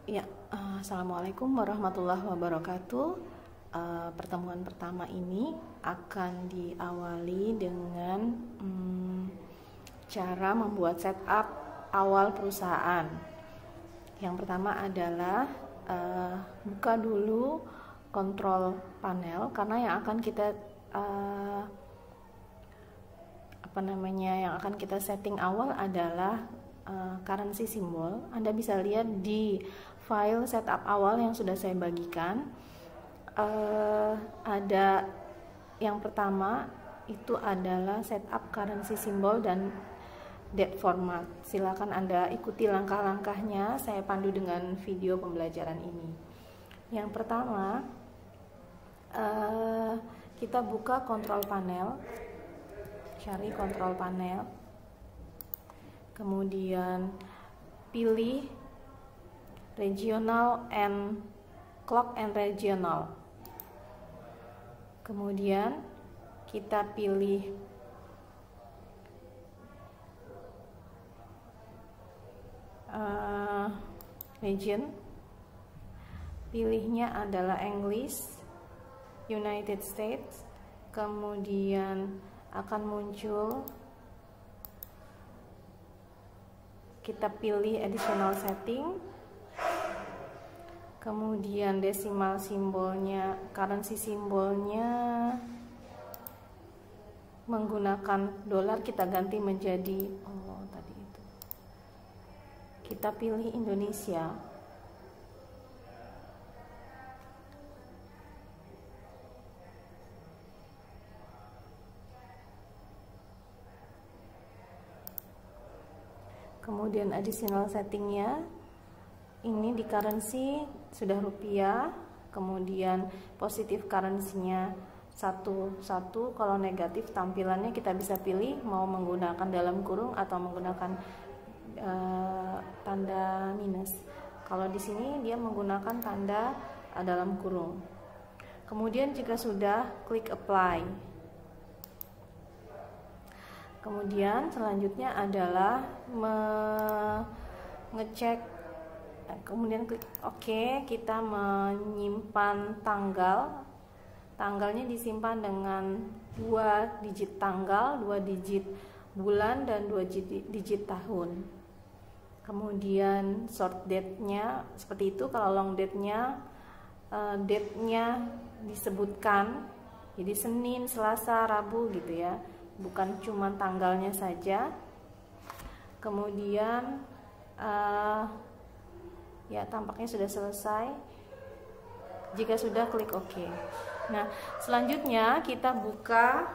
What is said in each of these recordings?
Ya, Assalamualaikum warahmatullahi wabarakatuh. Pertemuan pertama ini akan diawali dengan cara membuat setup awal perusahaan. Yang pertama adalah buka dulu kontrol panel, karena yang akan kita yang akan kita setting awal adalah currency symbol. Anda bisa lihat di file setup awal yang sudah saya bagikan. Ada yang pertama itu adalah setup currency symbol dan date format. Silakan Anda ikuti langkah-langkahnya, saya pandu dengan video pembelajaran ini. Yang pertama, kita buka control panel, cari control panel, kemudian pilih regional and clock and regional. Kemudian kita pilih region. Pilihnya adalah English, United States. Kemudian akan muncul, kita pilih additional setting, kemudian decimal simbolnya, currency simbolnya menggunakan dolar, kita ganti menjadi kita pilih Indonesia. Kemudian additional settingnya ini di currency sudah rupiah, kemudian positif currency-nya 1, kalau negatif tampilannya kita bisa pilih mau menggunakan dalam kurung atau menggunakan tanda minus. Kalau di sini dia menggunakan tanda dalam kurung. Kemudian jika sudah, klik apply. Kemudian selanjutnya adalah mengecek, kemudian klik OK. Kita menyimpan tanggalnya disimpan dengan 2 digit tanggal, 2 digit bulan, dan 2 digit tahun. Kemudian short date-nya seperti itu. Kalau long date-nya, date-nya disebutkan, jadi Senin, Selasa, Rabu gitu ya, bukan cuma tanggalnya saja. Kemudian ya tampaknya sudah selesai. Jika sudah, klik OK. Nah, selanjutnya kita buka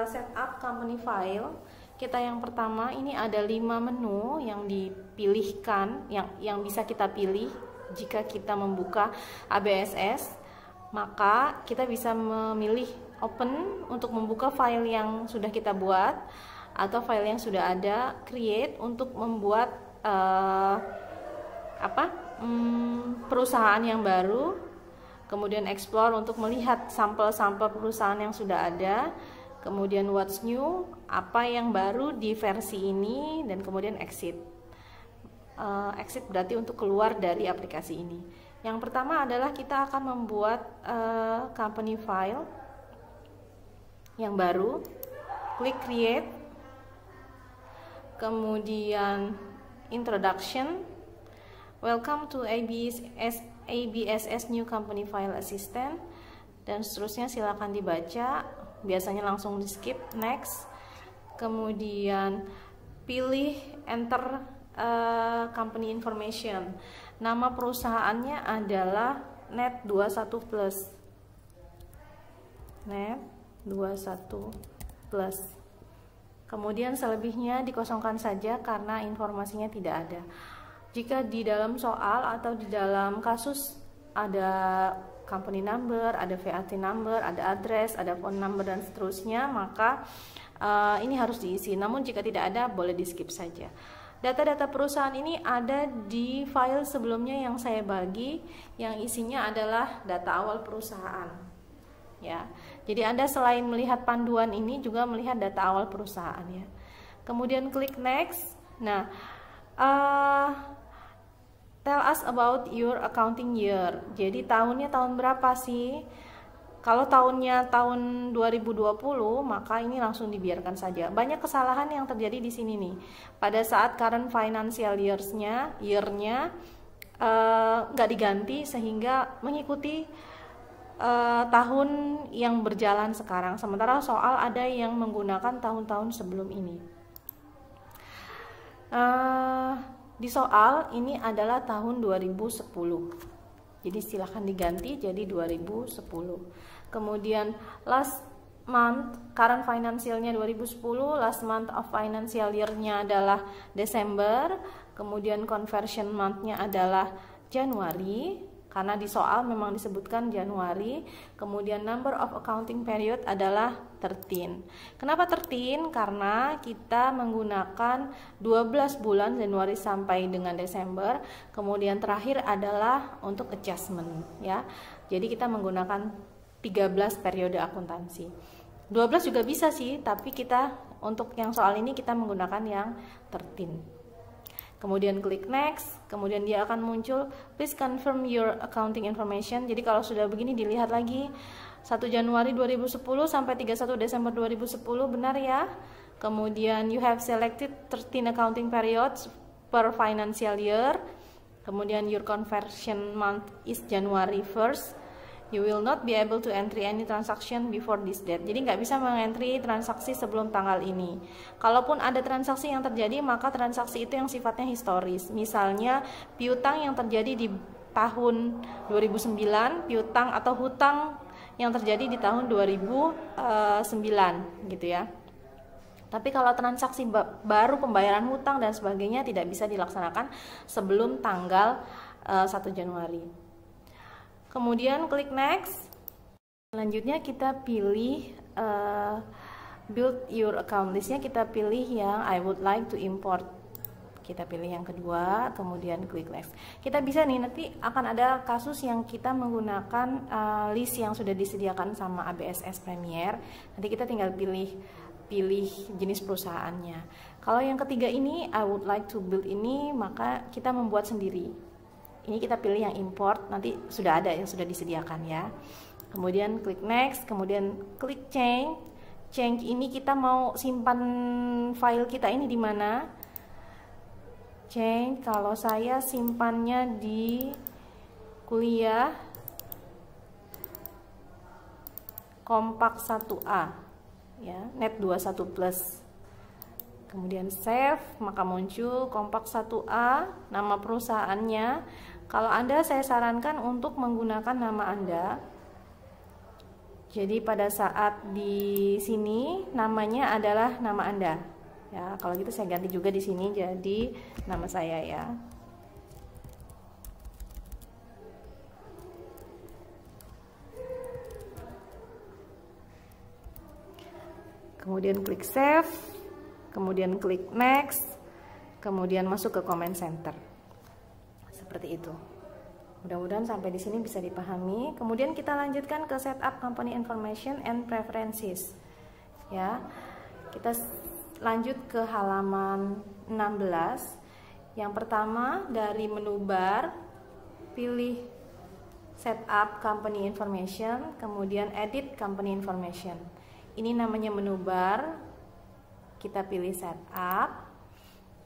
setup company file. Kita yang pertama, ini ada 5 menu yang dipilihkan, yang bisa kita pilih jika kita membuka ABSS. Maka kita bisa memilih open untuk membuka file yang sudah kita buat, atau file yang sudah ada, create untuk membuat perusahaan yang baru, kemudian explore untuk melihat sampel-sampel perusahaan yang sudah ada, kemudian what's new, apa yang baru di versi ini, dan kemudian exit. Exit berarti untuk keluar dari aplikasi ini. Yang pertama adalah kita akan membuat company file yang baru. Klik create, kemudian introduction, welcome to ABSS new company file assistant, dan seterusnya. Silakan dibaca, biasanya langsung di skip. Next, kemudian pilih enter company information. Nama perusahaannya adalah Net21 Plus. Net21 Plus. Kemudian selebihnya dikosongkan saja karena informasinya tidak ada. Jika di dalam soal atau di dalam kasus ada company number, ada VAT number, ada address, ada phone number, dan seterusnya, maka ini harus diisi. Namun jika tidak ada, boleh di skip saja. Data-data perusahaan ini ada di file sebelumnya yang saya bagi, yang isinya adalah data awal perusahaan. Ya, jadi Anda selain melihat panduan ini juga melihat data awal perusahaan ya. Kemudian klik next. Nah, tell us about your accounting year. Jadi tahunnya tahun berapa sih? Kalau tahunnya tahun 2020, maka ini langsung dibiarkan saja. Banyak kesalahan yang terjadi di sini nih. Pada saat current financial year-nya nggak diganti sehingga mengikuti tahun yang berjalan sekarang. Sementara soal ada yang menggunakan tahun-tahun sebelum ini. Di soal ini adalah tahun 2010. Jadi silahkan diganti jadi 2010. Kemudian last month current financialnya 2010, last month of financial year-nya adalah Desember, kemudian conversion month-nya adalah Januari, karena di soal memang disebutkan Januari. Kemudian number of accounting period adalah 13. Kenapa 13? Karena kita menggunakan 12 bulan Januari sampai dengan Desember, kemudian terakhir adalah untuk adjustment ya. Jadi kita menggunakan 13 periode akuntansi. 12 juga bisa sih, tapi kita untuk yang soal ini kita menggunakan yang 13. Kemudian klik next, kemudian dia akan muncul please confirm your accounting information. Jadi kalau sudah begini dilihat lagi 1 Januari 2010 sampai 31 Desember 2010 benar ya. Kemudian you have selected 13 accounting periods per financial year. Kemudian your conversion month is January 1st. You will not be able to entry any transaction before this date. Jadi nggak bisa mengentry transaksi sebelum tanggal ini. Kalaupun ada transaksi yang terjadi, maka transaksi itu yang sifatnya historis. Misalnya piutang yang terjadi di tahun 2009, piutang atau hutang yang terjadi di tahun 2009 gitu ya. Tapi kalau transaksi baru pembayaran hutang dan sebagainya tidak bisa dilaksanakan sebelum tanggal 1 Januari. Kemudian klik next. Selanjutnya kita pilih build your account listnya, kita pilih yang I would like to import. Kita pilih yang kedua, kemudian klik next. Kita bisa nih, nanti akan ada kasus yang kita menggunakan list yang sudah disediakan sama ABSS Premier. Nanti kita tinggal pilih jenis perusahaannya. Kalau yang ketiga ini I would like to build ini, maka kita membuat sendiri. Ini kita pilih yang import, nanti sudah ada yang sudah disediakan ya. Kemudian klik next, kemudian klik change. Change ini kita mau simpan file kita ini di mana? Change, kalau saya simpannya di kuliah Kompak 1A ya, Net 21 Plus. Kemudian save, maka muncul Kompak 1A, nama perusahaannya. Kalau Anda, saya sarankan untuk menggunakan nama Anda. Jadi pada saat di sini namanya adalah nama Anda. Ya, kalau gitu saya ganti juga di sini jadi nama saya ya. Kemudian klik save, kemudian klik next, kemudian masuk ke comment center. Seperti itu. Mudah-mudahan sampai di sini bisa dipahami. Kemudian kita lanjutkan ke setup company information and preferences. Ya. Kita lanjut ke halaman 16. Yang pertama dari menu bar, pilih setup company information, kemudian edit company information. Ini namanya menu bar. Kita pilih setup.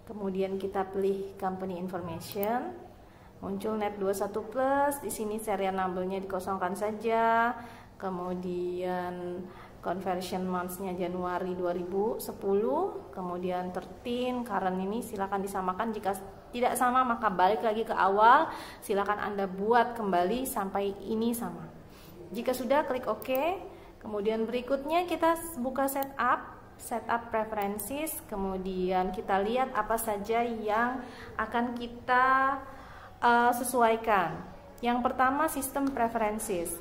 Kemudian kita pilih company information. Muncul Net 21 Plus, di sini serial number-nya dikosongkan saja. Kemudian conversion months-nya Januari 2010, kemudian 13, current ini silakan disamakan. Jika tidak sama maka balik lagi ke awal, silakan Anda buat kembali sampai ini sama. Jika sudah, klik OK. Kemudian berikutnya kita buka setup preferences, kemudian kita lihat apa saja yang akan kita sesuaikan. Yang pertama sistem preferences.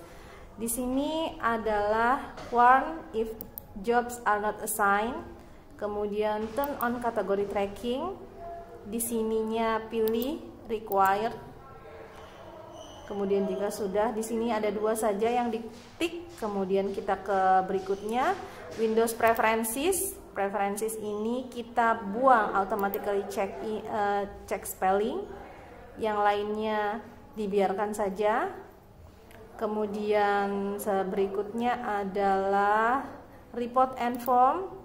Di sini adalah warn if jobs are not assigned. Kemudian turn on kategori tracking. Di sininya pilih required. Kemudian jika sudah, di sini ada dua saja yang ditik. Kemudian kita ke berikutnya Windows preferences. Preferences ini kita buang automatically check spelling. yang lainnya dibiarkan saja. Kemudian berikutnya adalah report and form.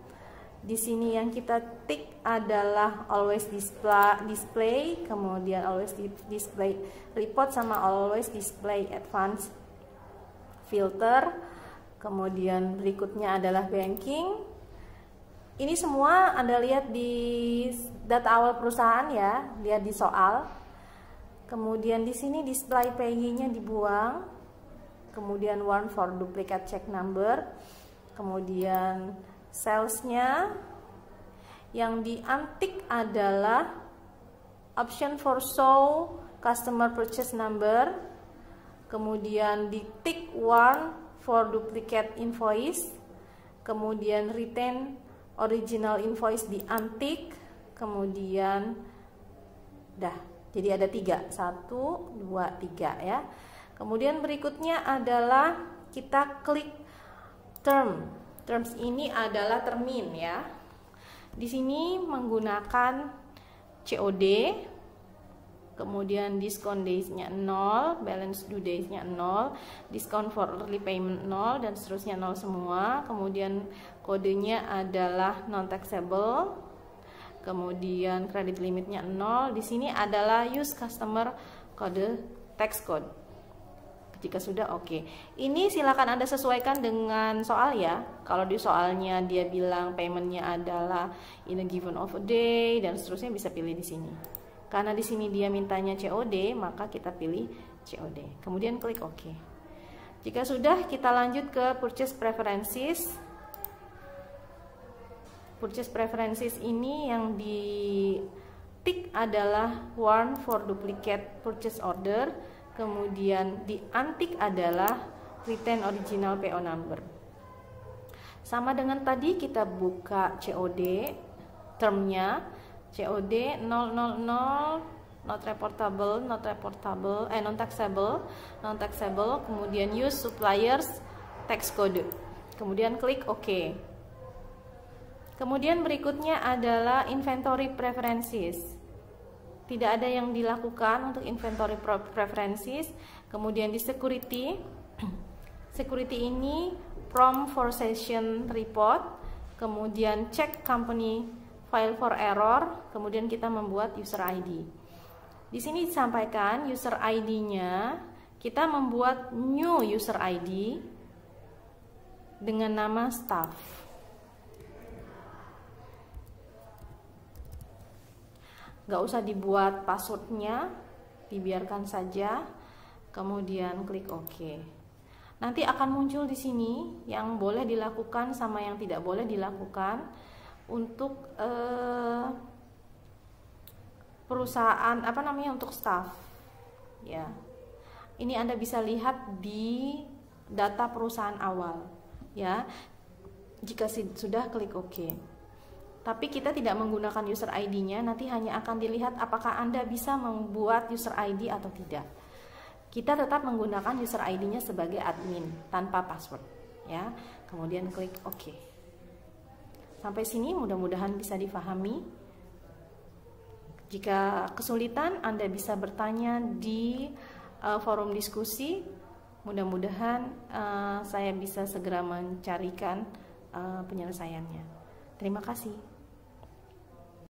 Di sini yang kita tik adalah always display, kemudian always display report sama always display advanced filter. Kemudian berikutnya adalah banking. Ini semua Anda lihat di data awal perusahaan ya, lihat di soal. Kemudian di sini display payee-nya dibuang. Kemudian one for duplicate check number. Kemudian sales-nya yang di-untick adalah option for show customer purchase number. Kemudian di-tick one for duplicate invoice. Kemudian retain original invoice di-untick. Kemudian jadi ada 3, 1, 2, 3 ya. Kemudian berikutnya adalah kita klik term. Terms ini adalah termin ya. Di sini menggunakan COD, kemudian discount days-nya 0, balance due days-nya 0, discount for early payment 0, dan seterusnya 0 semua. Kemudian kodenya adalah non taxable. Kemudian credit limitnya 0. Di sini adalah use customer kode tax code. Jika sudah oke. Ini silakan Anda sesuaikan dengan soal ya. Kalau di soalnya dia bilang paymentnya adalah in a given of a day dan seterusnya, bisa pilih di sini. Karena di sini dia mintanya COD, maka kita pilih COD. Kemudian klik OK. Jika sudah, kita lanjut ke purchase preferences. Purchase preferences ini yang di tick adalah one for duplicate purchase order. Kemudian di-untick adalah retain original PO number. Sama dengan tadi, kita buka COD, termnya COD 000, not taxable, kemudian use suppliers tax code. Kemudian klik OK. Kemudian berikutnya adalah inventory preferences. Tidak ada yang dilakukan untuk inventory preferences. Kemudian di security, security ini prompt for session report, kemudian check company file for error, kemudian kita membuat user ID. Di sini disampaikan user ID-nya, kita membuat new user ID dengan nama staff. Gak usah dibuat passwordnya, dibiarkan saja. Kemudian klik OK. Nanti akan muncul di sini yang boleh dilakukan sama yang tidak boleh dilakukan untuk perusahaan untuk staff. Ya, ini Anda bisa lihat di data perusahaan awal. Ya, jika sudah klik OK. Tapi kita tidak menggunakan user ID-nya, nanti hanya akan dilihat apakah Anda bisa membuat user ID atau tidak. Kita tetap menggunakan user ID-nya sebagai admin tanpa password, ya. Kemudian klik OK. Sampai sini mudah-mudahan bisa difahami. Jika kesulitan, Anda bisa bertanya di forum diskusi. Mudah-mudahan saya bisa segera mencarikan penyelesaiannya. Terima kasih.